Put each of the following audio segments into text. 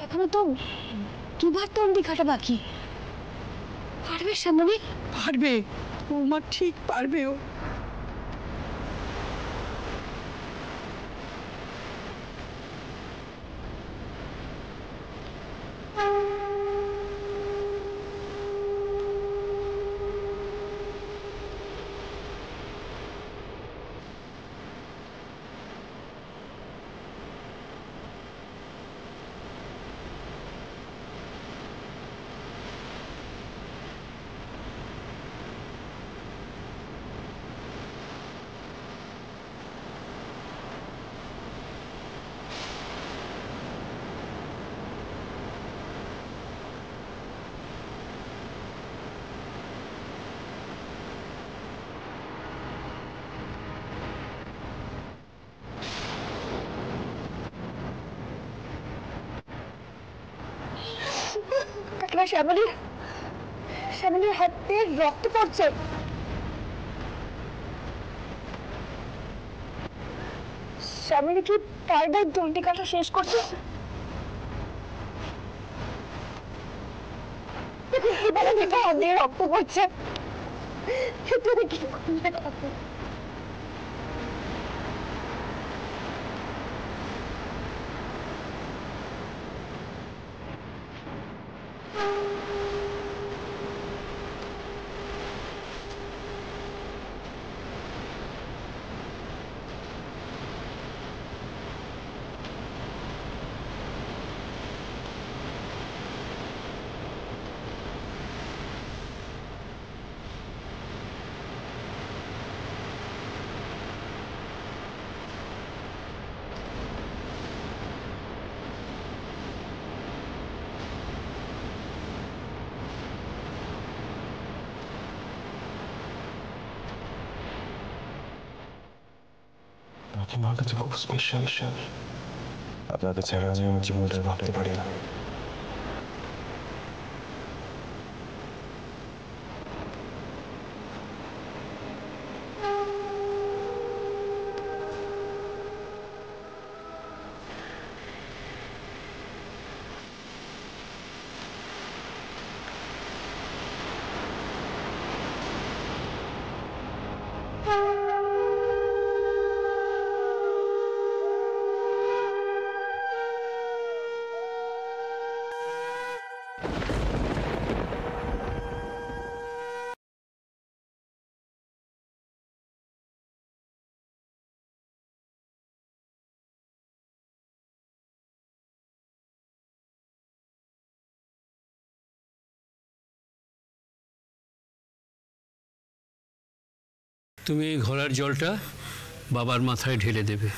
এখনো তো দুবার তন্ডি কাটা বাকি। পারবে শ্যামলী? পারবে, বৌমা ঠিক পারবে। ও শ্যামলীর শ্যামলীর হাত দিয়ে রক্ত পড়ছে। শ্যামলী কি পারবে দন্ডি কাটা শেষ করতে? হাত দিয়ে রক্ত পড়ছে, তুমি কি করলে? আমার কাছে খুব স্পেশাল। আপনাদের ছাড়া আমি আমার জীবনটা ভাবতে পারি না। তুমি এই ঘোলার জলটা বাবার মাথায় ঢেলে দেবে।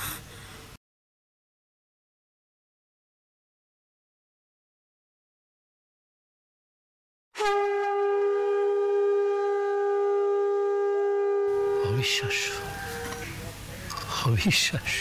অবিশ্বাস্য, অবিশ্বাস্য।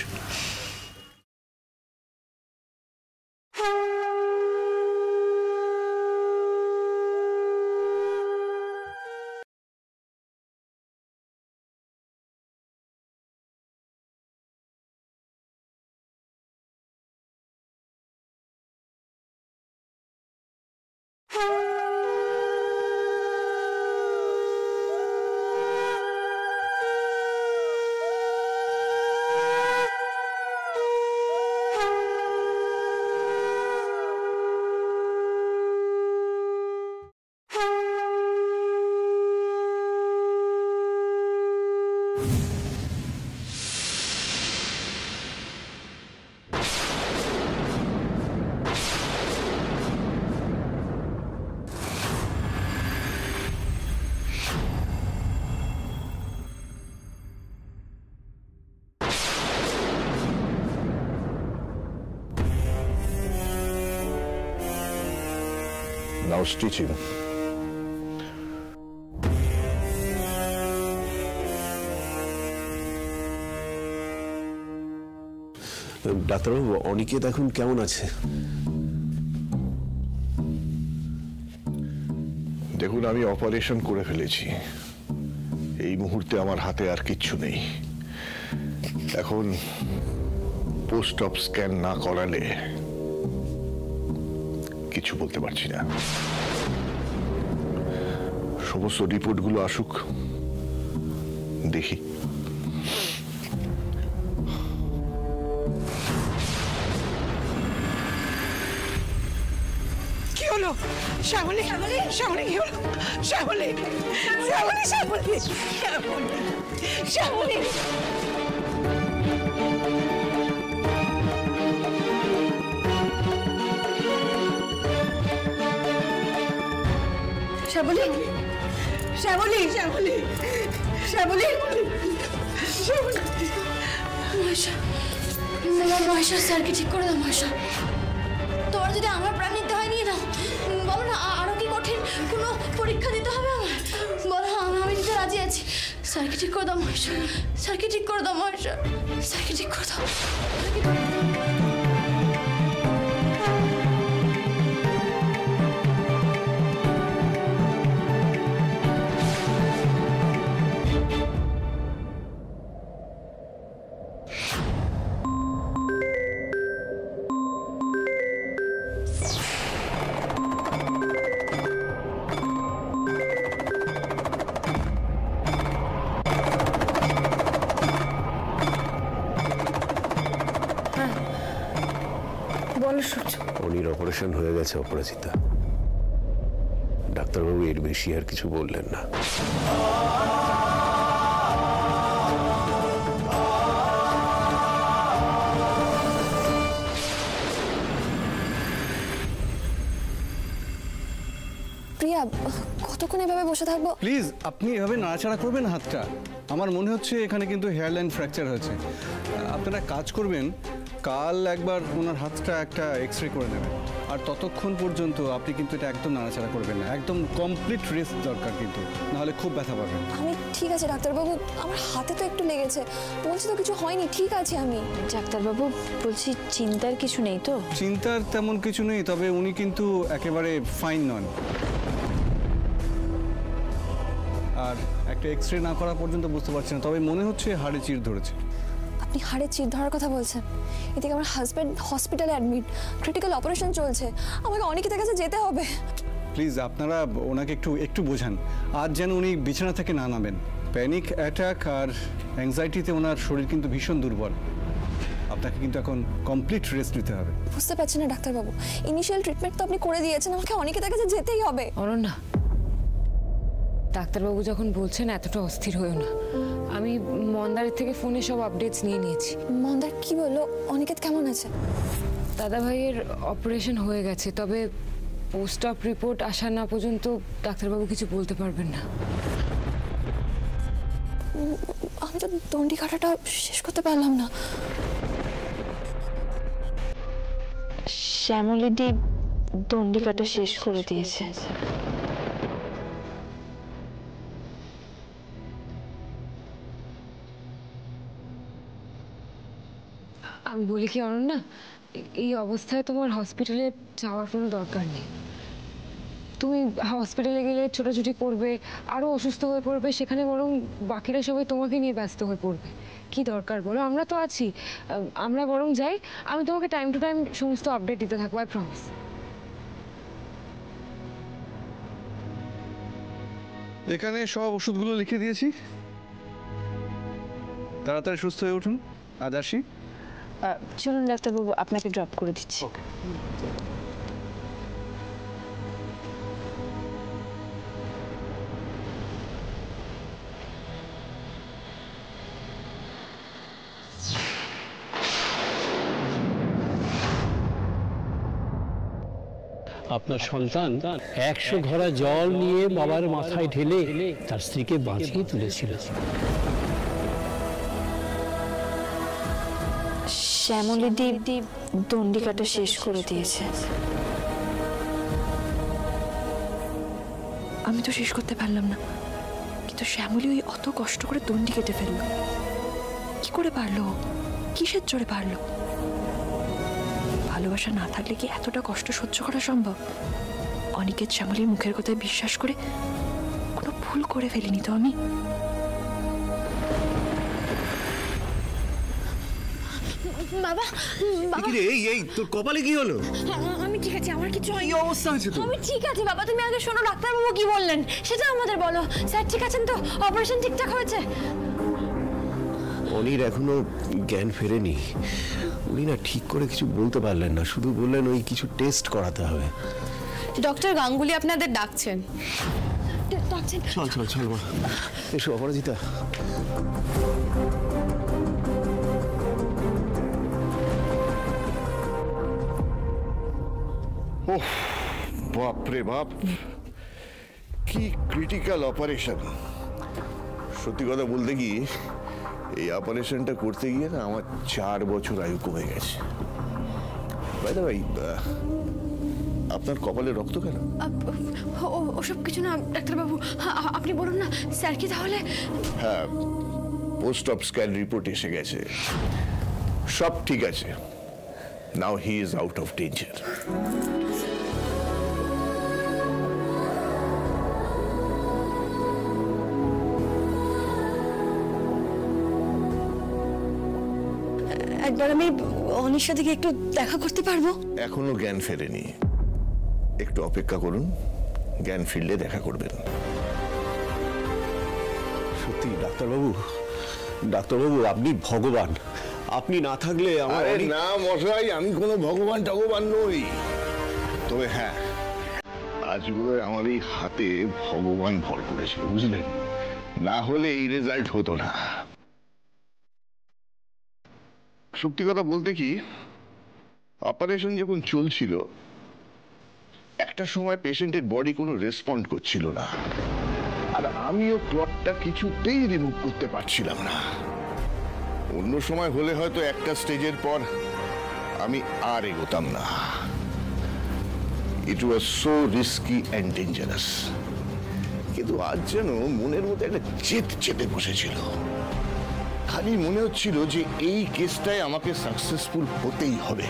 Now stitching. ডাক্তারবাবু, অনিকেত এখন কেমন আছে? দেখুন, আমি অপারেশন করে ফেলেছি। এই মুহূর্তে আমার হাতে আর কিচ্ছু নেই। এখন পোস্ট অপ স্ক্যান না করালে কিচ্ছু বলতে পারছি না। সমস্ত রিপোর্টগুলো আসুক, দেখি। কি হলো? শ্যামলী, শ্যামলী কি হলো? শ্যামলী, শ্যামলী, শ্যামলী, শ্যামলী, শ্যামলী। শ্যামলী, শ্যামলী, শ্যামলী, শ্যামলী, শ্যামলী। মহেশা, মহেশা, স্যারকে ঠিক করে দাও মহেশা। তোমার যদি আমার প্রাণ নিতে হয় নিয়ে নাও। বলো না আরো কি কঠিন কোনো পরীক্ষা দিতে হবে আমার? বলো আমি নিতে রাজি আছি। স্যারকে ঠিক করে দাও মহেশা, স্যারকে ঠিক করে দাও মহেশা, স্যারকে ঠিক করে দাও। বলো সূর্য। উনির অপারেশন হয়ে গেছে অপরাজিতা। ডাক্তারবাবু এর বেশি আর কিছু বললেন না। প্রিয়া, কতক্ষণ এভাবে বসে থাকবো? প্লিজ আপনি এভাবে নাড়াচাড়া করবেন হাতটা। আমার মনে হচ্ছে এখানে কিন্তু হেয়ারলাইন ফ্র্যাকচার হয়েছে। আপনারা কাজ করবেন, কাল একবার ওনার হাতটা একটা এক্সরে করে নেবেন। আর ততক্ষণ পর্যন্ত আপনি কিন্তু এটা একদম নাড়াচাড়া করবেন না। একদম কমপ্লিট রেস্ট দরকার, কিন্তু নাহলে খুব ব্যথা পাবেন। আমি ঠিক আছে ডাক্তারবাবু, আমার হাতে তো একটু লেগেছে, বলছি তো কিছু হয়নি, ঠিক আছে আমি। ডাক্তারবাবু বলছি চিন্তার কিছু নেই তো? চিন্তার তেমন কিছু নেই, তবে উনি কিন্তু একেবারে ফাইন নন। আর একটা এক্সরে না করা পর্যন্ত বুঝতে পারছি না, তবে মনে হচ্ছে হাড়ে চির ধরেছে। আপনি হাড়ে চির ধরার কথা বলছেন? এদিকে আমার হাজব্যান্ড হসপিটালে অ্যাডমিট, ক্রিটিক্যাল অপারেশন চলছে, আমাকে অনেকের কাছে যেতে হবে। প্লিজ আপনারা ওনাকে একটু বোঝান, আজ যেন উনি বিছানা থেকে না নামেন। প্যানিক অ্যাটাক আর অ্যাংজাইটিতে ওনার শরীর কিন্তু ভীষণ দুর্বল। আপনাকে কিন্তু এখন কমপ্লিট রেস্ট নিতে হবে। বুঝতে পারছি না ডাক্তারবাবু, ইনিশিয়াল ট্রিটমেন্ট তো আপনি করে দিয়েছেন, আমাকে অনেকের কাছে যেতেই হবে। অনন্যা, ডাক্তারবাবু যখন বলছেন এতটা অস্থির হয়েও না। আমি মন্দারের থেকে ফোনে সব আপডেটস নিয়ে নিয়েছি। মন্দার কি বললো? অনিকেত কেমন আছে? দাদা ভাইয়ের অপারেশন হয়ে গেছে, তবে পোস্ট অপ রিপোর্ট আসা না পর্যন্ত ডাক্তারবাবু কিছু বলতে পারবেন না। আমি তো দণ্ডি কাটাটা শেষ করতে পারলাম না। শ্যামলীদি দণ্ডি কাটা শেষ করে দিয়েছে। আমি বলি কি অনন্যা, এই অবস্থায় তোমার হসপিটালে যাওয়ার কোনো দরকার নেই। তুমি হসপিটালে গেলে ছোটাছুটি করবে, আরও অসুস্থ হয়ে পড়বে, সেখানে বরং বাকিরা সবাই তোমাকে নিয়ে ব্যস্ত হয়ে পড়বে। কি দরকার বলো? আমরা তো আছি, আমরা বরং যাই। আমি তোমাকে টাইম টু টাইম সমস্ত আপডেট দিতে থাকবো, আই প্রমিস। এখানে সব ওষুধগুলো লিখে দিয়েছি, তাড়াতাড়ি সুস্থ হয়ে উঠুন। আজ আসি। চলুন ডাক্তারবাবু, আপনাকে ড্রপ করে দিচ্ছি। আপনার সন্তান 100 ঘড়া জল নিয়ে বাবার মাথায় ঢেলে তার স্ত্রীকে বাঁচিয়ে তুলেছিল। শ্যামলীদি দণ্ডি কাটা শেষ করে দিয়েছে। আমি তো শেষ করতে পারলাম না, কিন্তু শ্যামলী ওই অত কষ্ট করে দণ্ডি কেটে ফেললো। কি করে পারলো? কিসের জোরে পারলো? ভালোবাসা না থাকলে কি এতটা কষ্ট সহ্য করা সম্ভব? অনিকেত শ্যামলীর মুখের কথায় বিশ্বাস করে কোনো ভুল করে ফেলিনি তো আমি? বাবা বাবা এই তোর কপালে কি হলো? আমি ঠিক আছে, আমার কিছু হয়নি। কি অবস্থা আছে তোর? আমি ঠিক আছে বাবা, তুমি আগে শোনো ডাক্তারবাবু কি বললেন সেটা আমাদের বলো। স্যার ঠিক আছেন তো? অপারেশন ঠিকঠাক হয়েছে? অনির এখনো জ্ঞান ফেরেনি। উনি না ঠিক করে কিছু বলতে পারলেন না, শুধু বললেন ওই কিছু টেস্ট করাতে হবে। ডক্টর গাঙ্গুলি আপনাদের ডাকছেন। ডাকছেন? চল চল চল মা, এসো অপরাজিতা। ওহ বাপরে বাপ, কি ক্রিটিক্যাল অপারেশন। সত্যি কথা বলতে কি, এই অপারেশনটা করতে গিয়ে না আমার 4 বছর আয়ু কমে গেছে। ভাই আপনার কপালে রক্ত কেন? ওসব কিছু না ডাক্তারবাবু, আপনি বলুন না স্যার কি তাহলে? হ্যাঁ, পোস্ট অপ স্ক্যান রিপোর্ট এসে গেছে, সব ঠিক আছে। Now he is out of danger. একবার আমি অনির সাথে কি একটু দেখা করতে পারবো? এখনো জ্ঞান ফেরেনি, একটু অপেক্ষা করুন, জ্ঞান ফিরলে দেখা করবেন। সত্যি ডাক্তারবাবু আপনি ভগবান। আপনি না থাকলে আমার না মশাই, আমি কোনো ভগবান টগবান নই। তবে হ্যাঁ, আজগুলো আমার এই হাতে ভগবান ভর করেছিল, বুঝলেন? না হলে এই রেজাল্ট হতো না। সত্যি কথা বলতে কি, অপারেশন যখন চলছিল একটা সময় পেশেন্টের বডি কোনো রেসপন্ড করছিল না, আর আমিও ক্লটটা কিছুতেই রিমুভ করতে পারছিলাম না। অন্য সময় হলে হয়তো একটা স্টেজের পর আমি আর এগোতাম না। It was so risky and dangerous. কিন্তু আজ যেন মনের মধ্যে একটা জেদ চেপে বসেছিল। খালি মনে হচ্ছিল যে এই কেসটায় আমাকে সাকসেসফুল হতেই হবে।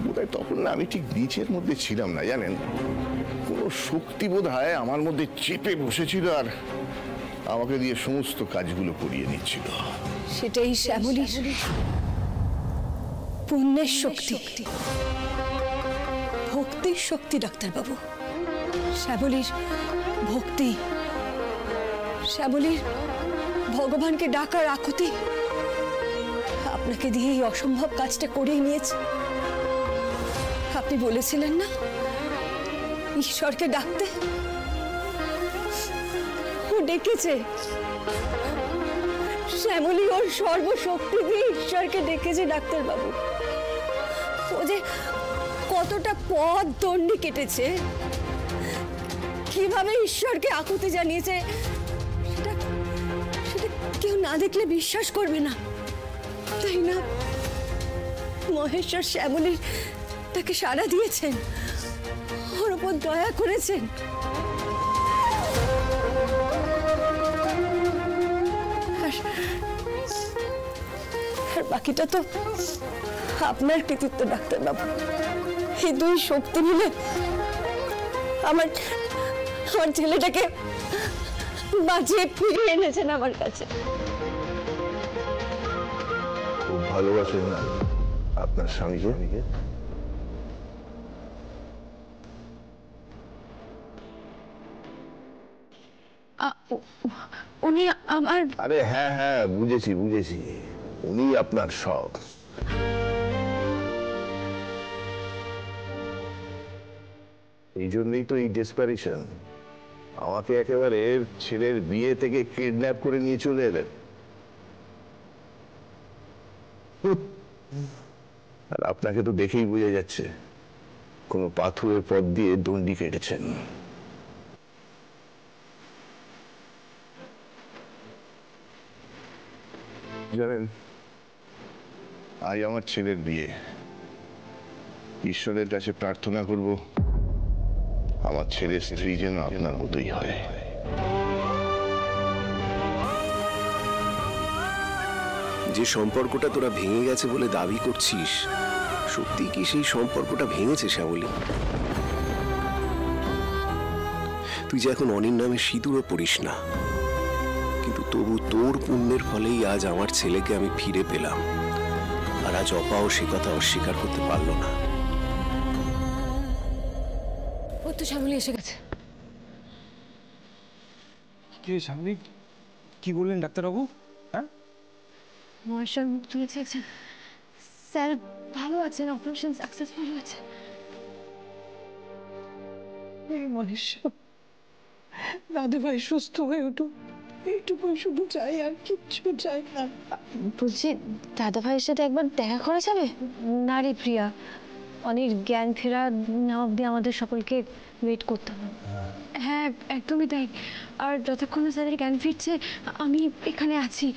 বোধহয় তখন না আমি ঠিক নিচের মধ্যে ছিলাম না, জানেন, কোনো শক্তি বোধহয় আমার মধ্যে চেপে বসেছিল আর আমাকে দিয়ে সমস্ত কাজগুলো করিয়ে নিচ্ছিল। সেটাই শ্যামলী পুণ্যের শক্তি, ভক্তির শক্তি ডাক্তারবাবু। শ্যামলীর ভক্তি, শ্যামলীর ভগবানকে ডাকার আকুতি আপনাকে দিয়ে এই অসম্ভব কাজটা করিয়ে নিয়েছে। আপনি বলেছিলেন না ঈশ্বরকে ডাকতে, ও ডেকেছে। শ্যামলী ওর সর্বশক্তি দিয়ে ঈশ্বরকে ডেকেছে ডাক্তারবাবু। ও যে কতটা পথ দণ্ডি কেটেছে, কিভাবে ঈশ্বরকে আকুতি জানিয়েছে, সেটা কেউ না দেখলে বিশ্বাস করবে না, তাই না? মহেশ্বর শ্যামলীর তাকে সাড়া দিয়েছেন, ওর উপর দয়া করেছেন। আর বাকিটা তো আপনার কৃতিত্ব ডাক্তারবাবু। এই দুই শক্তি মিলে আমার ছেলেটাকে বাঁচিয়ে ফিরিয়ে এনেছেন আমার কাছে। খুব ভালোবাসেন না আপনার স্বামীকে? উনি আমার... আরে হ্যাঁ হ্যাঁ, বুঝেছি, উনি আপনার সব। এই জন্যই তো এই ডেসপারেশন। আমাকে একেবারে ছেলের বিয়ে থেকে কিডন্যাপ করে নিয়ে চলে এলেন। আর আপনাকে তো দেখেই বোঝা যাচ্ছে কোনো পাথরের পথ দিয়ে দণ্ডি কেটেছেন। জানেন, আজ আমার ছেলের বিয়ে। ঈশ্বরের কাছে প্রার্থনা করব আমার ছেলের স্ত্রী যেন আপনার মতোই হয়। যে সম্পর্কটা তোরা ভেঙে গেছে বলে দাবি করছিস, সত্যি কি সেই সম্পর্কটা ভেঙেছে শ্যামলী? তুই যে এখন অনির নামে সিঁদুরও পড়িস না, কিন্তু তবু তোর পুণ্যের ফলেই আজ আমার ছেলেকে আমি ফিরে পেলাম। আজ অপাও সে কথা অস্বীকার করতে পারলো না। ও তো শ্যামলী এসে গেছে। কি সামনে কি বললেন ডাক্তারবাবু? হ্যাঁ, মহেশ্বর মুখ তুলেছে। স্যার ভালো আছেন, অপারেশন সাকসেসফুল হয়েছে। মহেশ্বর, দাদু ভাই সুস্থ হয়ে উঠুন, এইটুকু শুধু চাই, আর কিচ্ছু চাই না। বলছি দাদা ভাইয়ের সাথে একবার দেখা করা যাবে? না রে প্রিয়া, অনেক জ্ঞান ফেরা না অবধি আমাদের সকলকে ওয়েট করতে হবে। হ্যাঁ একদমই তাই। আর যতক্ষণ না স্যারের জ্ঞান ফিরছে আমি এখানে আছি।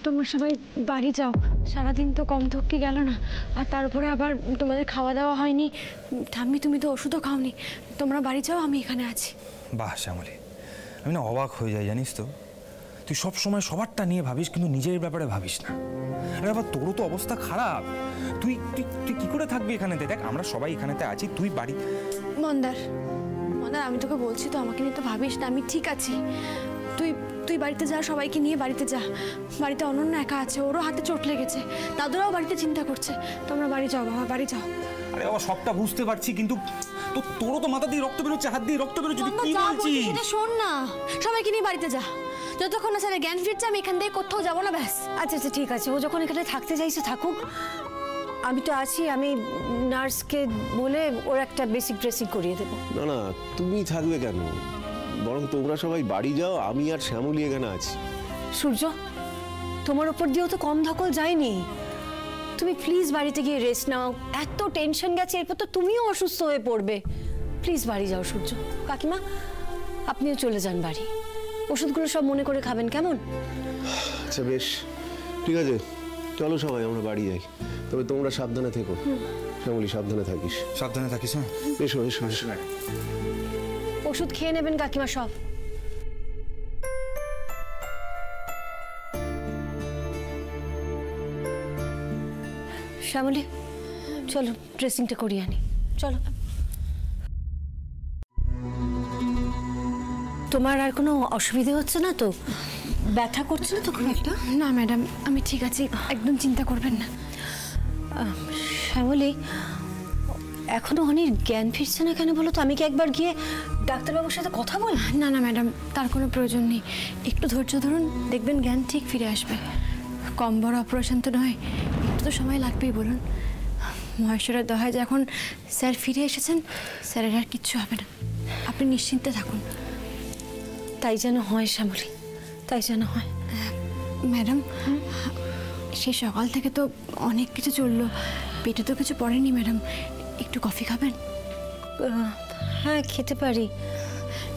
তোমরা সবাই বাড়ি যাও, সারাদিন তো কম ধক্কে গেল না, আর তারপরে আবার তোমাদের খাওয়া দাওয়া হয়নি। ঠাম্মি তুমি তো ওষুধও খাওনি, তোমরা বাড়ি যাও, আমি এখানে আছি। বাহ শ্যামলী, আমি না অবাক হয়ে যাই জানিস তো। তুই সব সময় সবারটা নিয়ে ভাবিস, কিন্তু নিজের ব্যাপারে ভাবিস না। আরে বাবা, তোরও তো অবস্থা খারাপ। তুই তুই তুই কি করে থাকবি এখানেতে? দেখ আমরা সবাই এখানেতে আছি, তুই বাড়ি। মন্দার, আমি তোকে বলছি তো, আমাকে নিয়ে তো ভাবিস না, আমি ঠিক আছি। তুই বাড়িতে যা, সবাইকে নিয়ে বাড়িতে যা। বাড়িতে অনন্যা একা আছে, ওরও হাতে চোট লেগেছে, দাদুরাও বাড়িতে চিন্তা করছে। তোমরা বাড়ি যাও বাবা, বাড়ি যাও। আরে বাবা সবটা বুঝতে পারছি, কিন্তু তোরও তো মাথা দিয়ে রক্ত বেরোচ্ছে, হাত দিয়ে রক্ত বেরোচ্ছে, তুই কি বলছিস? সেটা শোন না, সবাইকে নিয়ে বাড়িতে যা। যতক্ষণ না স্যারের জ্ঞান ফিরছে আমি এখান থেকে কোথাও যাবো না, ব্যাস। আচ্ছা আচ্ছা ঠিক আছে, ও যখন এখানে থাকতে চাইছে থাকুক, আমি তো আছি। আমি নার্সকে বলে ওর একটা বেসিক ড্রেসিং করিয়ে দেবো। না না, তুমি থাকবে কেন? বরং তোমরা সবাই বাড়ি যাও, আমি আর শ্যামলী এখানে আছি। সূর্য, তোমার ওপর দিয়েও তো কম ধকল যায়নি। তুমি প্লিজ বাড়িতে গিয়ে রেস্ট নাও। এত টেনশন গেছে, এরপর তো তুমিও অসুস্থ হয়ে পড়বে। প্লিজ বাড়ি যাও সূর্য। কাকিমা, আপনিও চলে যান বাড়ি। ওষুধগুলো সব মনে করে খাবেন, কেমন? আচ্ছা বেশ, ঠিক আছে, চলো সবাই আমরা বাড়ি যাই। তবে তোমরা সাবধানে থেকো। শ্যামলী সাবধানে থাকিস। সাবধানে থাকিস। হ্যাঁ, এসো এসো এসো। ওষুধ খেয়ে নেবেন কাকিমা সব। শ্যামলী, চলো ড্রেসিংটা করিয়ে আনি, চলো। তোমার আর কোনো অসুবিধা হচ্ছে না তো? ব্যথা করছে না তো খুব একটা? না ম্যাডাম, আমি ঠিক আছি, একদম চিন্তা করবেন না। শ্যামলী, এখনো অনেক জ্ঞান ফিরছে না কেন বলো তো? আমি কি একবার গিয়ে ডাক্তারবাবুর সাথে কথা বল? না না ম্যাডাম, তার কোনো প্রয়োজন নেই। একটু ধৈর্য ধরুন, দেখবেন জ্ঞান ঠিক ফিরে আসবে। কম বড় অপারেশন তো নয়, একটু তো সময় লাগবেই বলুন। মহেশ্বরের দহায় যখন স্যার ফিরে এসেছেন, স্যারের আর কিচ্ছু হবে না, আপনি নিশ্চিন্তে থাকুন। তাই যেন হয় শ্যামলী, তাই যেন হয়। ম্যাডাম, সেই সকাল থেকে তো অনেক কিছু চললো, পেটে তো কিছু পড়েনি ম্যাডাম। একটু কফি খাবেন? হ্যাঁ খেতে পারি।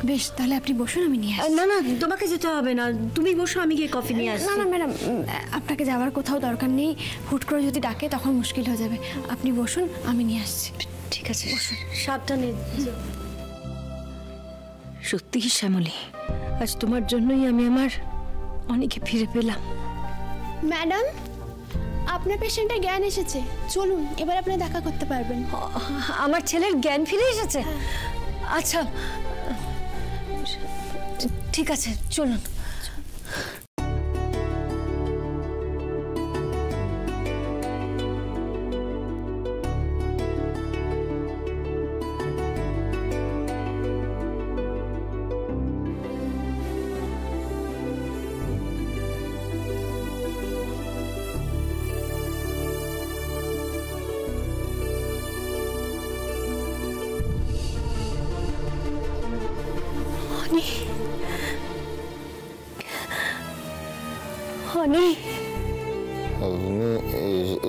বেশ, তাহলে আপনি বসুন, আমি নিয়ে আসি। না না, তোমাকে যেতে হবে না, তুমি বসো, আমি গিয়ে কফি নিয়ে আসি। না না ম্যাডাম, আপনাকে যাওয়ার কোথাও দরকার নেই। হুট করে যদি ডাকে তখন মুশকিল হয়ে যাবে। আপনি বসুন, আমি নিয়ে আসছি। ঠিক আছে, সাবধানে। সত্যি শ্যামলী, আজ তোমার জন্যই আমি আমার অনেকে ফিরে পেলাম। ম্যাডাম, আপনার পেশেন্টের জ্ঞান এসেছে, চলুন এবার আপনি দেখা করতে পারবেন। আমার ছেলের জ্ঞান ফিরে এসেছে? আচ্ছা ঠিক আছে, চলুন। আপনি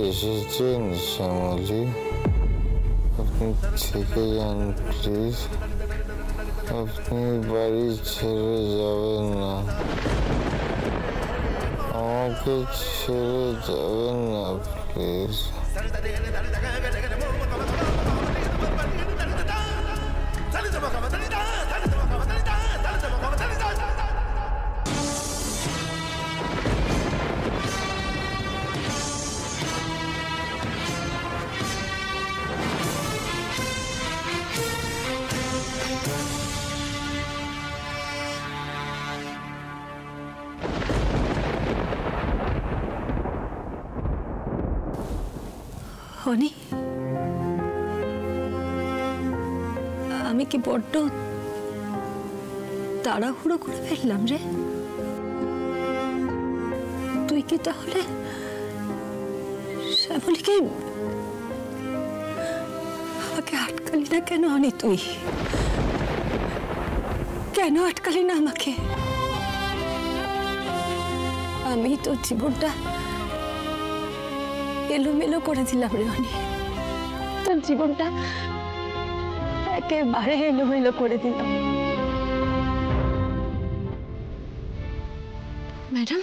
এসেছেন শ্যামলী, আপনি থেকে যান প্লিজ। আপনি বাড়ি ছেড়ে যাবেন না, আমাকে ছেড়ে যাবেন না প্লিজ। হনি, আমি কি বড্ড তাড়াহুড়ো করে ফেললাম রে? তুই কি তাহলে শ্যামলীকে আমাকে আটকালি না কেন? হনি, তুই কেন আটকালি না আমাকে? আমি তোর জীবনটা এলোমেলো করে দিলাম রে হনি, তোর জীবনটা একেবারে এলোমেলো করে দিলাম। ম্যাডাম,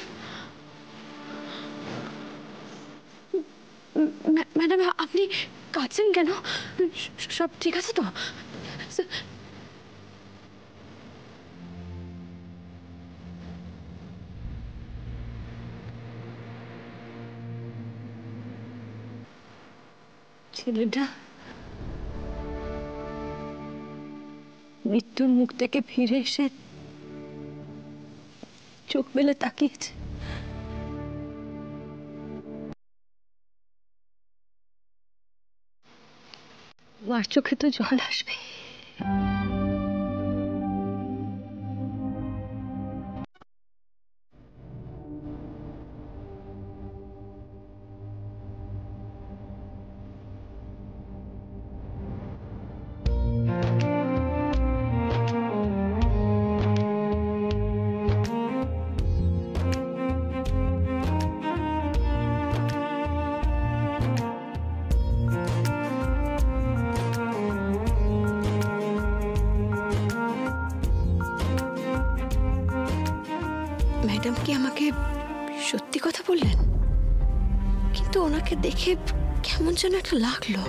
ম্যাডাম আপনি কাঁদছেন কেন? সব ঠিক আছে তো? ছেলেটা মৃত্যুর মুখ থেকে ফিরে এসে চোখ মেলে তাকিয়েছে। মার চোখে তো জল আসবে। ম্যাডাম কি আমাকে সত্যি কথা বললেন? কিন্তু ওনাকে দেখে কেমন যেন একটা লাগলো।